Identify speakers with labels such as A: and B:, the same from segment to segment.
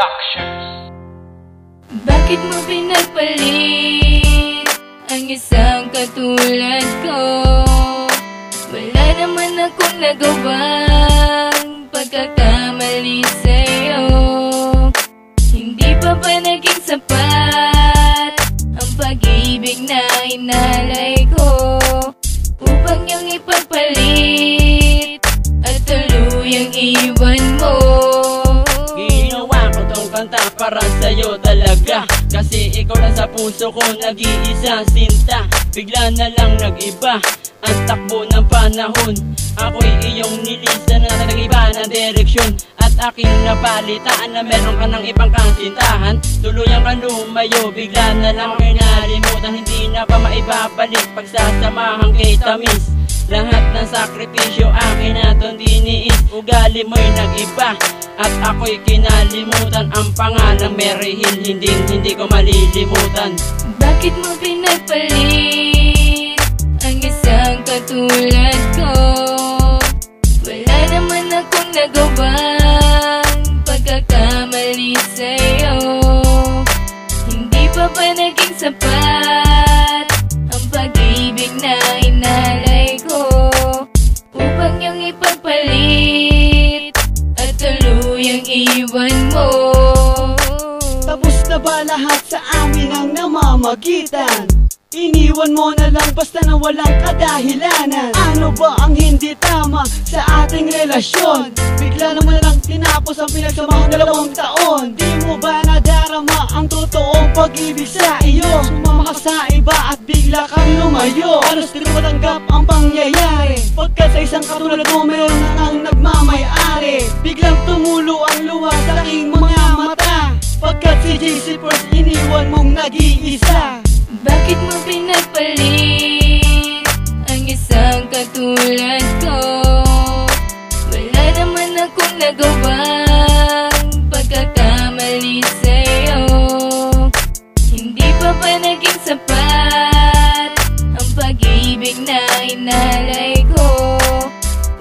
A: Productions.
B: Bakit mo pinagpalit ang isang katulad ko? Wala naman akong nagawang pagkakamali sa'yo. Hindi pa ba naging sapat ang pag-ibig na inalay ko upang iyong ipagpalit at tuluyang iwan mo?
C: Ginawa ko tong kanta para sa'yo talaga, kasi ikaw lang sa puso ko nag-iisa sinta. Bigla na lang nag-iba ang takbo ng panahon. Ako'y iyong nilisan na nag-iba ng direksyon, at aking napalitaan na meron ka ng ibang kasintahan. Tuluyang ka lumayo, bigla na lang ako'y nalimutan. Hindi na pa maibabalik pagsasamahan kay tamis. Lahat ng sakripisyo akin na itong diniis. Ugali mo'y nag-iba at ako'y kinalimutan. Ang pangalang Mary Hill, hindi ko malilimutan.
B: Bakit mo pinagpalit ang isang katulad ko? Wala naman akong nagawang pagkakamali sa'yo. Hindi pa ba naging sapat ang pag-ibig na inalay ko upang iyong ipagpalit at tuluyang iwan mo?
D: Tapos na ba lahat sa amin ang namamagitan? Iniwan mo na lang basta na walang kadahilanan. Ano ba ang hindi tama sa ating relasyon? Bigla naman lang tinapos ang pinagsamahang 2 taon. Di mo ba nadarama ang totoong pag-ibig sa iyo? Sumama ka sa iba at bigla kang lumayo. Halos di ko matanggap ang pangyayari, pagkat sa isang katulad mo meron na ang nagmamay-ari. Biglang tumulo ang luha sa aking mga mata, pagkat si JC First iniwan mong nag-iisa.
B: Bakit mo pinagpalit ang isang katulad ko? Wala naman akong nagawang pagkakamali sa'yo. Hindi pa ba naging sapat ang pag-ibig na inalay ko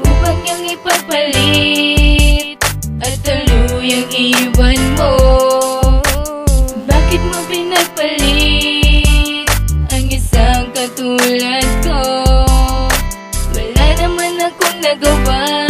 B: upang iyong ipagpalit at tuluyang iwan mo? Bakit mo pinagpalit ang isang katulad ko? Wala naman akong nagawa